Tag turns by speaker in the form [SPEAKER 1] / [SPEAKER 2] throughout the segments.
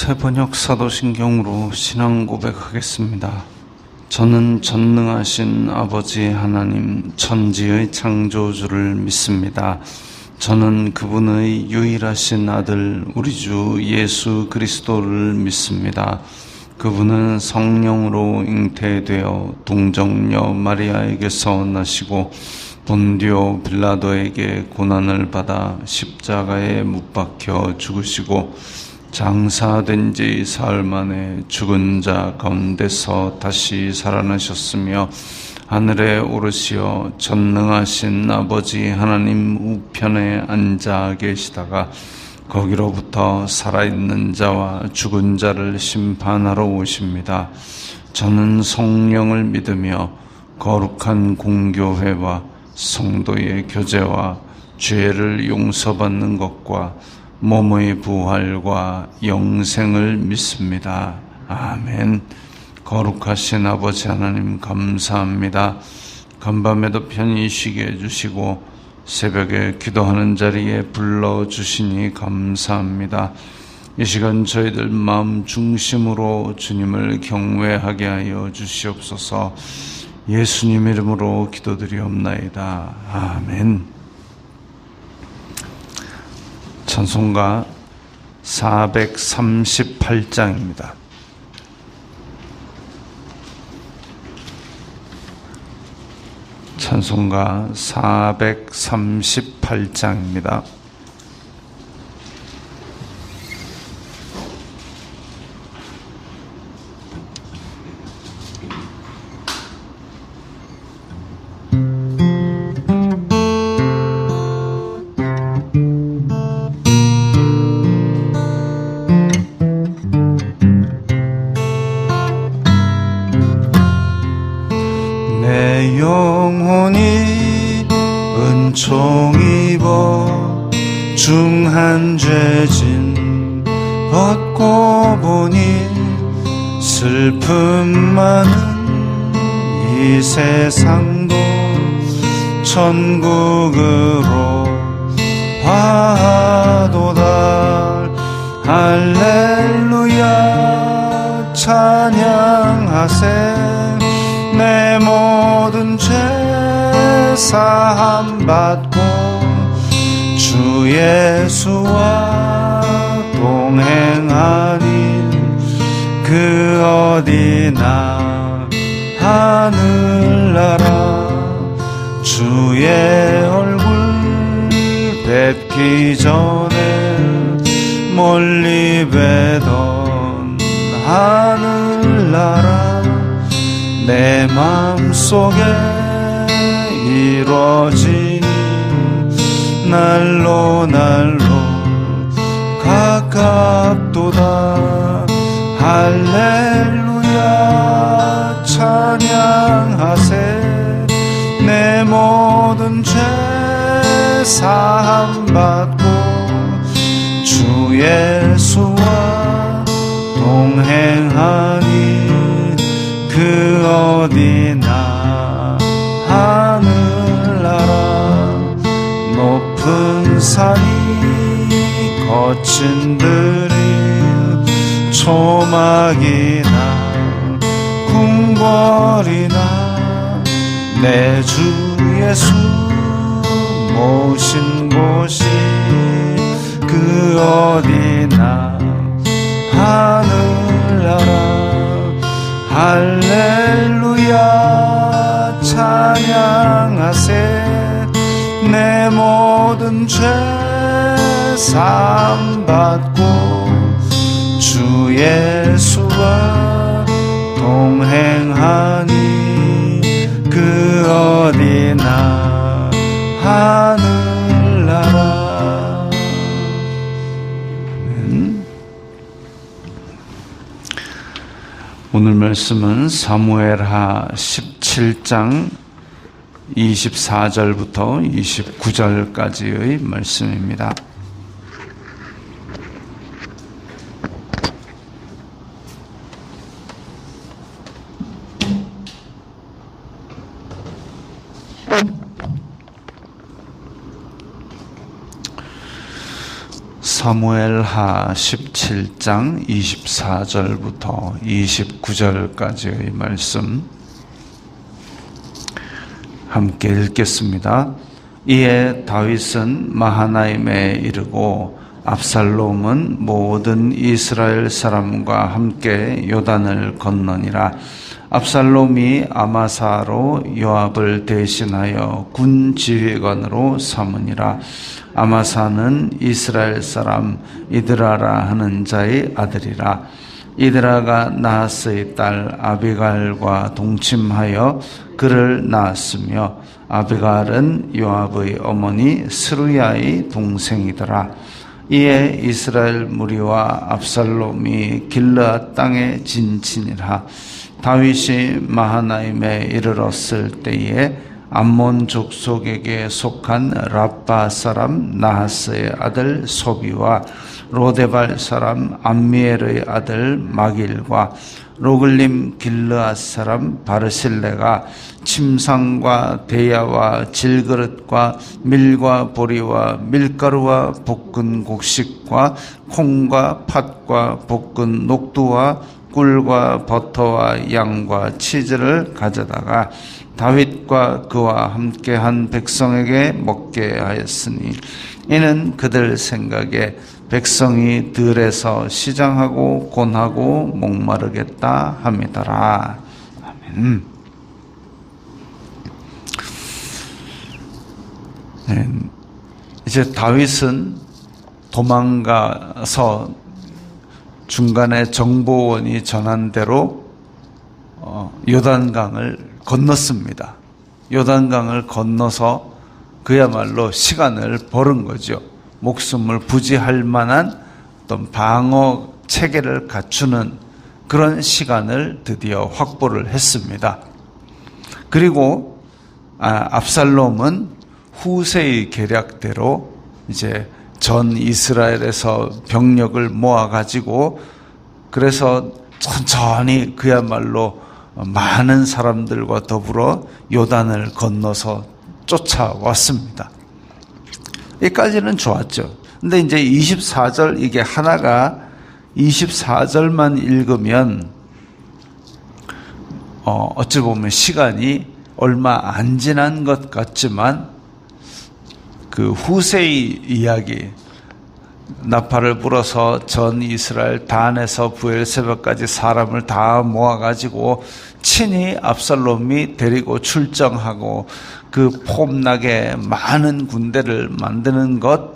[SPEAKER 1] 재번역 사도신경으로 신앙 고백하겠습니다. 저는 전능하신 아버지 하나님 천지의 창조주를 믿습니다. 저는 그분의 유일하신 아들 우리 주 예수 그리스도를 믿습니다. 그분은 성령으로 잉태되어 동정녀 마리아에게서 나시고 본디오 빌라도에게 고난을 받아 십자가에 못 박혀 죽으시고 장사된 지 사흘 만에 죽은 자 가운데서 다시 살아나셨으며 하늘에 오르시어 전능하신 아버지 하나님 우편에 앉아 계시다가 거기로부터 살아있는 자와 죽은 자를 심판하러 오십니다. 저는 성령을 믿으며 거룩한 공교회와 성도의 교제와 죄를 용서받는 것과 몸의 부활과 영생을 믿습니다. 아멘. 거룩하신 아버지 하나님 감사합니다. 간밤에도 편히 쉬게 해주시고 새벽에 기도하는 자리에 불러주시니 감사합니다. 이 시간 저희들 마음 중심으로 주님을 경외하게 하여 주시옵소서. 예수님 이름으로 기도드리옵나이다. 아멘. 찬송가 438장입니다. 찬송가 438장입니다.
[SPEAKER 2] 내 영혼이 은총 입어 중한 죄진 벗고 보니 슬픔 많은 이 세상도 천국으로 화도다. 할렐루야 찬양하세. 내 모든 죄 사함 받고 주 예수와 동행하니 그 어디나 하늘나라. 주의 얼굴 뵙기 전에 멀리 뵈던 하늘나라. 내 마음속에 이루어지니 날로 가깝도다. 할렐루야 찬양하세. 내 모든 죄 사함 받고 주 예수와 동행하니 그 어디나 하늘나라. 높은 산이 거친 들이 초막이나 궁궐이나 내 주 예수 모신 곳이 그 어디나 하늘나라. 할렐루야 찬양하세. 내 모든 죄 사함 받고 주 예수와 동행하니 그 어디나 하늘나라.
[SPEAKER 1] 오늘 말씀은 사무엘하 17장 24절부터 29절까지의 말씀입니다. 사무엘하 17장 24절부터 29절까지의 말씀 함께 읽겠습니다. 이에 다윗은 마하나임에 이르고 압살롬은 모든 이스라엘 사람과 함께 요단을 건너니라. 압살롬이 아마사로 요압을 대신하여 군 지휘관으로 삼으니라. 아마사는 이스라엘 사람 이드라라 하는 자의 아들이라. 이드라가 나하스의 딸 아비갈과 동침하여 그를 낳았으며 아비갈은 요압의 어머니 스루야의 동생이더라. 이에 이스라엘 무리와 압살롬이 길르앗 땅에 진친이라. 다윗이 마하나임에 이르렀을 때에 암몬 족속에게 속한 랍바 사람 나하스의 아들 소비와 로데발 사람 암미엘의 아들 마길과 로글림 길르앗 사람 바르실레가 침상과 대야와 질그릇과 밀과 보리와 밀가루와 볶은 곡식과 콩과 팥과 볶은 녹두와 꿀과 버터와 양과 치즈를 가져다가 다윗과 그와 함께한 백성에게 먹게 하였으니 이는 그들 생각에 백성이 들에서 시장하고 곤하고 목마르겠다 함이더라. 아멘. 네, 이제 다윗은 도망가서 중간에 정보원이 전한 대로 요단강을 건넜습니다. 요단강을 건너서 그야말로 시간을 벌은 거죠. 목숨을 부지할 만한 어떤 방어 체계를 갖추는 그런 시간을 드디어 확보를 했습니다. 그리고 압살롬은 후세의 계략대로 이제 전 이스라엘에서 병력을 모아가지고 그래서 천천히 그야말로 많은 사람들과 더불어 요단을 건너서 쫓아왔습니다. 여기까지는 좋았죠. 근데 이제 24절 이게 하나가 24절만 읽으면 어찌 보면 시간이 얼마 안 지난 것 같지만 그 후세의 이야기 나팔을 불어서 전 이스라엘 단에서 부엘세바까지 사람을 다 모아가지고 친히 압살롬이 데리고 출정하고 그 폼나게 많은 군대를 만드는 것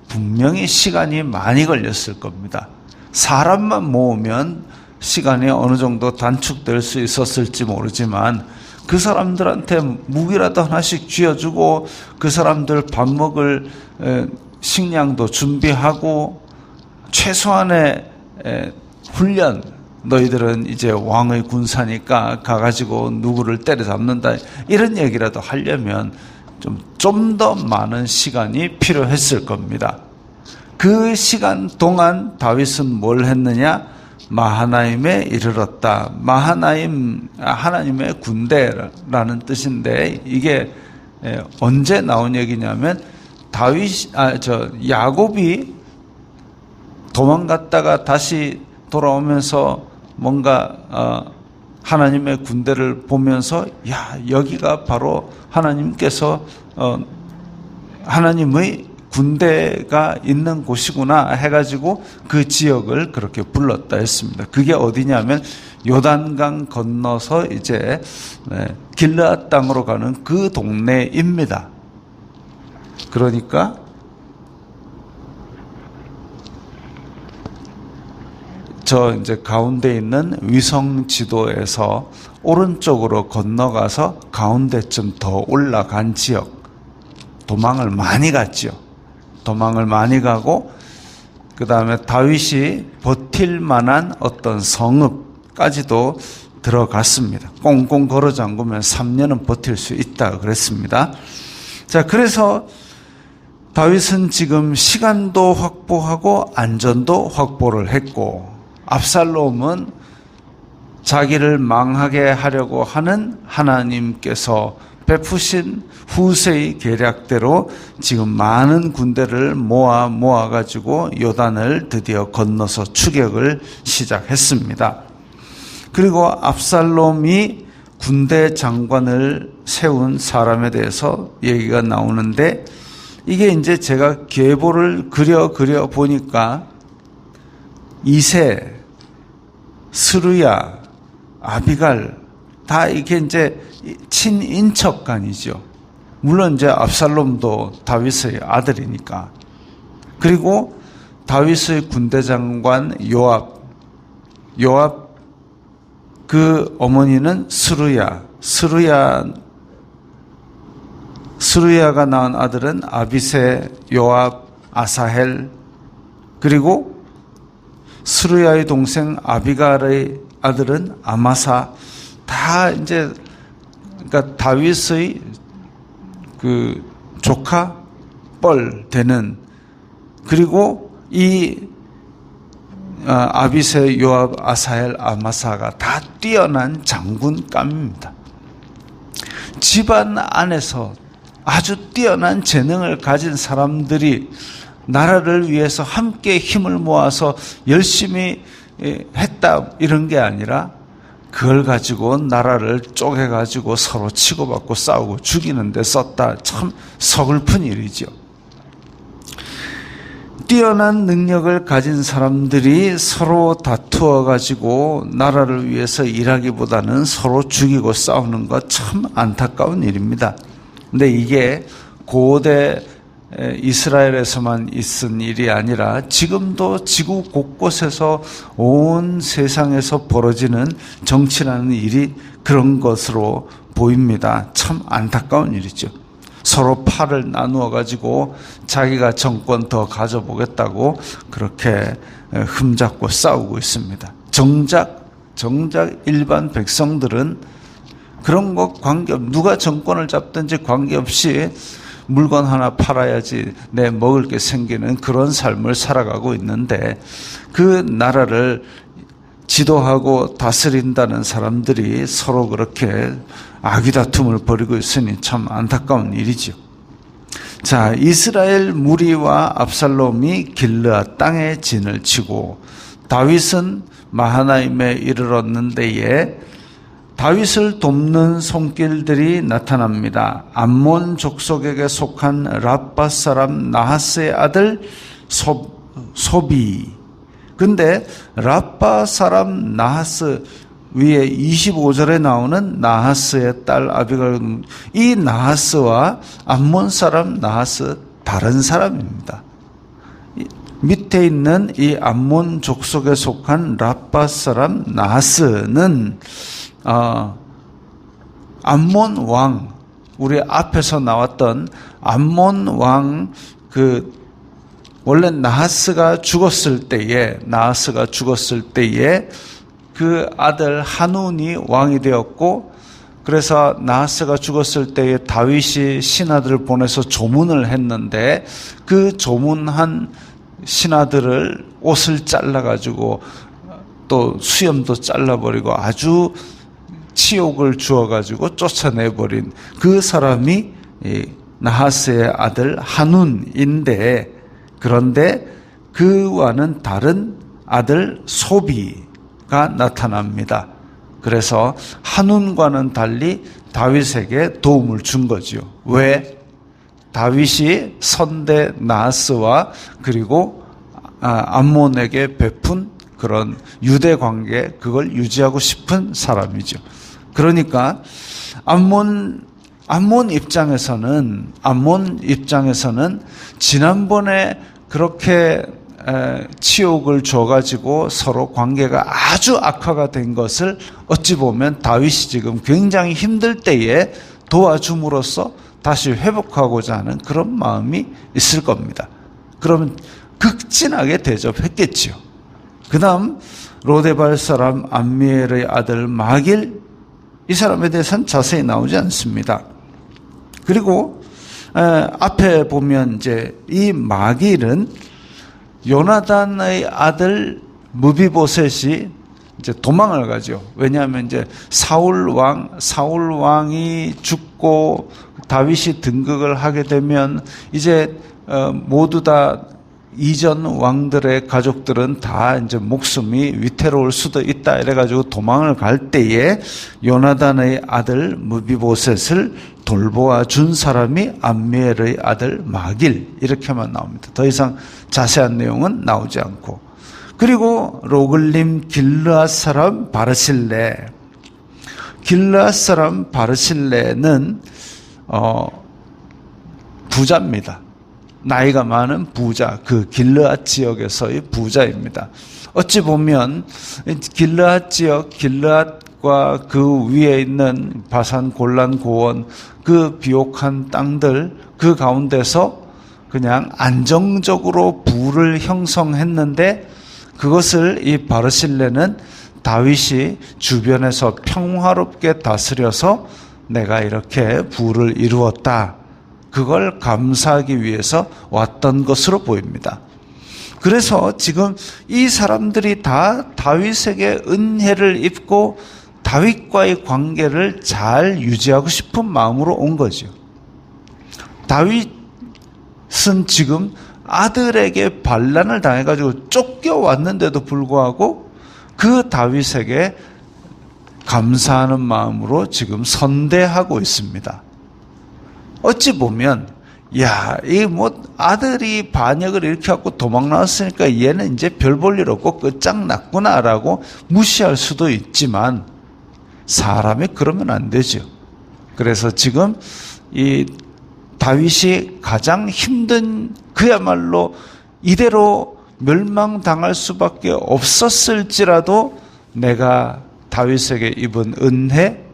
[SPEAKER 1] 분명히 시간이 많이 걸렸을 겁니다. 사람만 모으면 시간이 어느 정도 단축될 수 있었을지 모르지만 그 사람들한테 무기라도 하나씩 쥐어주고 그 사람들 밥 먹을 식량도 준비하고 최소한의 훈련, 너희들은 이제 왕의 군사니까 가가지고 누구를 때려잡는다 이런 얘기라도 하려면 좀 더 많은 시간이 필요했을 겁니다. 그 시간 동안 다윗은 뭘 했느냐? 마하나임에 이르렀다. 마하나임, 하나님의 군대라는 뜻인데 이게 언제 나온 얘기냐면 야곱이 도망갔다가 다시 돌아오면서 뭔가 하나님의 군대를 보면서 여기가 바로 하나님께서 하나님의 군대가 있는 곳이구나 해가지고 그 지역을 그렇게 불렀다 했습니다. 그게 어디냐면 요단강 건너서 이제 길르앗 땅으로 가는 그 동네입니다. 그러니까 저 이제 가운데 있는 위성 지도에서 오른쪽으로 건너가서 가운데쯤 더 올라간 지역, 도망을 많이 갔죠. 도망을 많이 가고 그 다음에 다윗이 버틸 만한 어떤 성읍까지도 들어갔습니다. 꽁꽁 걸어 잠그면 3년은 버틸 수 있다 그랬습니다. 자, 그래서 다윗은 지금 시간도 확보하고 안전도 확보를 했고 압살롬은 자기를 망하게 하려고 하는 하나님께서 베푸신 후세의 계략대로 지금 많은 군대를 모아가지고 요단을 드디어 건너서 추격을 시작했습니다. 그리고 압살롬이 군대 장관을 세운 사람에 대해서 얘기가 나오는데, 이게 이제 제가 계보를 그려 보니까 이세, 스루야, 아비갈 다 이게 이제 친인척간이죠. 물론 이제 압살롬도 다윗의 아들이니까. 그리고 다윗의 군대 장관 요압 그 어머니는 스루야가 낳은 아들은 아비세, 요압, 아사헬, 그리고 스루야의 동생 아비갈의 아들은 아마사. 다 이제 그러니까 다윗의 그 조카 뻘 되는, 그리고 이 아비세, 요압, 아사헬, 아마사가 다 뛰어난 장군감입니다. 집안 안에서 아주 뛰어난 재능을 가진 사람들이 나라를 위해서 함께 힘을 모아서 열심히 했다 이런 게 아니라, 그걸 가지고 나라를 쪼개가지고 서로 치고받고 싸우고 죽이는 데 썼다. 참 서글픈 일이죠. 뛰어난 능력을 가진 사람들이 서로 다투어 가지고 나라를 위해서 일하기보다는 서로 죽이고 싸우는 것 참 안타까운 일입니다. 근데 이게 고대 이스라엘에서만 있은 일이 아니라 지금도 지구 곳곳에서 온 세상에서 벌어지는 정치라는 일이 그런 것으로 보입니다. 참 안타까운 일이죠. 서로 팔을 나누어 가지고 자기가 정권 더 가져보겠다고 그렇게 흠잡고 싸우고 있습니다. 정작 일반 백성들은 그런 것 관계없이, 누가 정권을 잡든지 관계없이 물건 하나 팔아야지 내 먹을 게 생기는 그런 삶을 살아가고 있는데, 그 나라를 지도하고 다스린다는 사람들이 서로 그렇게 아귀다툼을 벌이고 있으니 참 안타까운 일이죠. 자, 이스라엘 무리와 압살롬이 길르앗 땅에 진을 치고 다윗은 마하나임에 이르렀는데에 다윗을 돕는 손길들이 나타납니다. 암몬 족속에게 속한 랍바 사람 나하스의 아들 소비. 근데 랍바 사람 나하스 위에 25절에 나오는 나하스의 딸 아비갈, 이 나하스와 암몬 사람 나하스 다른 사람입니다. 밑에 있는 이 암몬 족속에 속한 랍바 사람 나하스는 암몬 왕, 우리 앞에서 나왔던 암몬 왕, 원래 나하스가 죽었을 때에 그 아들 한운이 왕이 되었고, 그래서 나하스가 죽었을 때에 다윗이 신하들을 보내서 조문을 했는데, 그 조문한 신하들을 옷을 잘라가지고 또 수염도 잘라버리고 아주 치욕을 주어가지고 쫓아내버린 그 사람이 나하스의 아들 한운인데, 그런데 그와는 다른 아들 소비가 나타납니다. 그래서 한운과는 달리 다윗에게 도움을 준 거죠. 왜? 다윗이 선대 나하스와 그리고 암몬에게 베푼 그런 유대 관계, 그걸 유지하고 싶은 사람이죠. 그러니까 암몬 입장에서는 지난번에 그렇게 치욕을 줘가지고 서로 관계가 아주 악화가 된 것을 어찌 보면 다윗이 지금 굉장히 힘들 때에 도와줌으로써 다시 회복하고자 하는 그런 마음이 있을 겁니다. 그러면 극진하게 대접했겠지요. 그 다음 로데발 사람 암미엘의 아들 마길, 이 사람에 대해서는 자세히 나오지 않습니다. 그리고 앞에 보면 이제 이 마길은 요나단의 아들 무비보셋이 이제 도망을 가죠. 왜냐하면 이제 사울 왕이 죽고 죽고 다윗이 등극을 하게 되면 이제 모두 다 이전 왕들의 가족들은 다 이제 목숨이 위태로울 수도 있다 이래가지고 도망을 갈 때에 요나단의 아들 무비보셋을 돌보아 준 사람이 암미엘의 아들 마길 이렇게만 나옵니다. 더 이상 자세한 내용은 나오지 않고, 그리고 로글림 길르앗 사람 바르실레, 길르앗 사람 바르실레는 부자입니다. 나이가 많은 부자, 그 길르앗 지역에서의 부자입니다. 어찌 보면 길르앗 지역, 길르앗과 그 위에 있는 바산 골란 고원, 그 비옥한 땅들, 그 가운데서 그냥 안정적으로 부를 형성했는데, 그것을 이 바르실레는 다윗이 주변에서 평화롭게 다스려서 내가 이렇게 부를 이루었다, 그걸 감사하기 위해서 왔던 것으로 보입니다. 그래서 지금 이 사람들이 다 다윗에게 은혜를 입고 다윗과의 관계를 잘 유지하고 싶은 마음으로 온 거죠. 다윗은 지금 아들에게 반란을 당해가지고 쫓겨왔는데도 불구하고 그 다윗에게 감사하는 마음으로 지금 선대하고 있습니다. 어찌 보면 이 아들이 반역을 이렇게 하고 도망 나왔으니까 얘는 이제 별 볼 일 없고 끝장났구나라고 무시할 수도 있지만 사람이 그러면 안 되죠. 그래서 지금 이 다윗이 가장 힘든, 그야말로 이대로 멸망당할 수밖에 없었을지라도 내가 다윗에게 입은 은혜,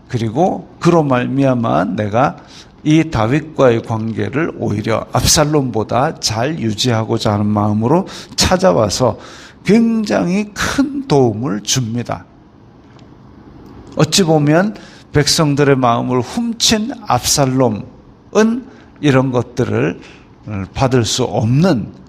[SPEAKER 1] 그리고 그로 말미암아 내가 이 다윗과의 관계를 오히려 압살롬보다 잘 유지하고자 하는 마음으로 찾아와서 굉장히 큰 도움을 줍니다. 어찌 보면 백성들의 마음을 훔친 압살롬은 이런 것들을 받을 수 없는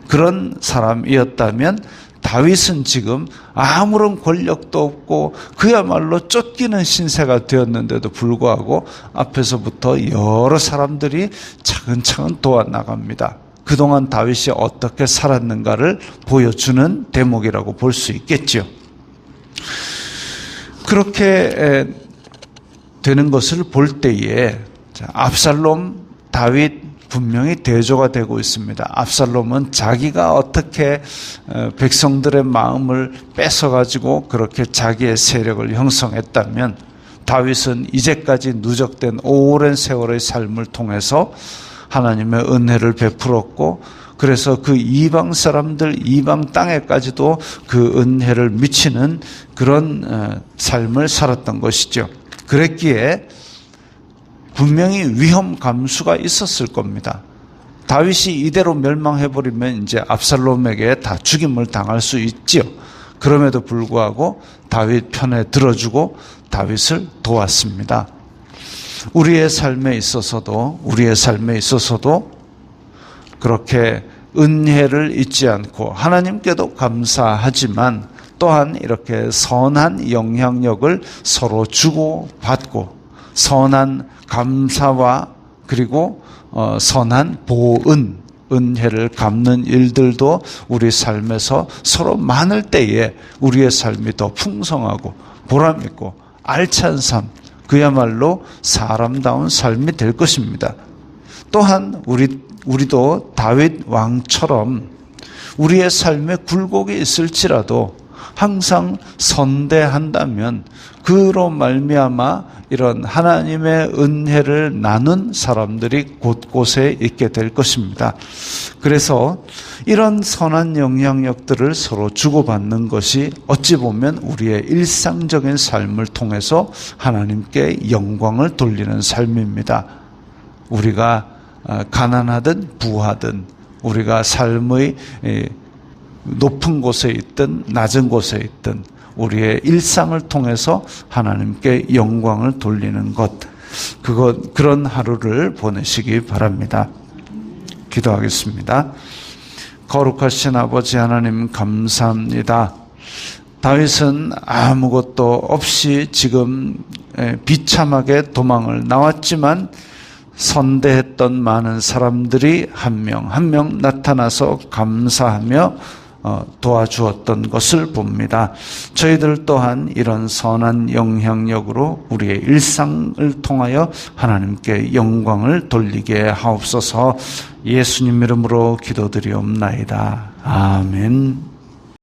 [SPEAKER 1] 그런 사람이었다면, 다윗은 지금 아무런 권력도 없고 그야말로 쫓기는 신세가 되었는데도 불구하고 앞에서부터 여러 사람들이 차근차근 도와나갑니다. 그동안 다윗이 어떻게 살았는가를 보여주는 대목이라고 볼 수 있겠죠. 그렇게 되는 것을 볼 때에 압살롬, 다윗 분명히 대조가 되고 있습니다. 압살롬은 자기가 어떻게 백성들의 마음을 뺏어가지고 그렇게 자기의 세력을 형성했다면, 다윗은 이제까지 누적된 오랜 세월의 삶을 통해서 하나님의 은혜를 베풀었고, 그래서 그 이방 사람들, 이방 땅에까지도 그 은혜를 미치는 그런 삶을 살았던 것이죠. 그랬기에 분명히 위험 감수가 있었을 겁니다. 다윗이 이대로 멸망해버리면 이제 압살롬에게 다 죽임을 당할 수 있지요. 그럼에도 불구하고 다윗 편에 들어주고 다윗을 도왔습니다. 우리의 삶에 있어서도 그렇게 은혜를 잊지 않고 하나님께도 감사하지만 또한 이렇게 선한 영향력을 서로 주고받고 선한 감사와 그리고 선한 보은, 은혜를 갚는 일들도 우리 삶에서 서로 많을 때에 우리의 삶이 더 풍성하고 보람있고 알찬 삶, 그야말로 사람다운 삶이 될 것입니다. 또한 우리도 다윗 왕처럼 우리의 삶에 굴곡이 있을지라도 항상 선대한다면 그로 말미암아 이런 하나님의 은혜를 나눈 사람들이 곳곳에 있게 될 것입니다. 그래서 이런 선한 영향력들을 서로 주고받는 것이 어찌 보면 우리의 일상적인 삶을 통해서 하나님께 영광을 돌리는 삶입니다. 우리가 가난하든 부하든, 우리가 삶의 높은 곳에 있든 낮은 곳에 있든 우리의 일상을 통해서 하나님께 영광을 돌리는 것, 그런 하루를 보내시기 바랍니다. 기도하겠습니다. 거룩하신 아버지 하나님, 감사합니다. 다윗은 아무것도 없이 지금 비참하게 도망을 나왔지만 선대했던 많은 사람들이 한 명 한 명 나타나서 감사하며 도와주었던 것을 봅니다. 저희들 또한 이런 선한 영향력으로 우리의 일상을 통하여 하나님께 영광을 돌리게 하옵소서. 예수님 이름으로 기도드리옵나이다. 아멘.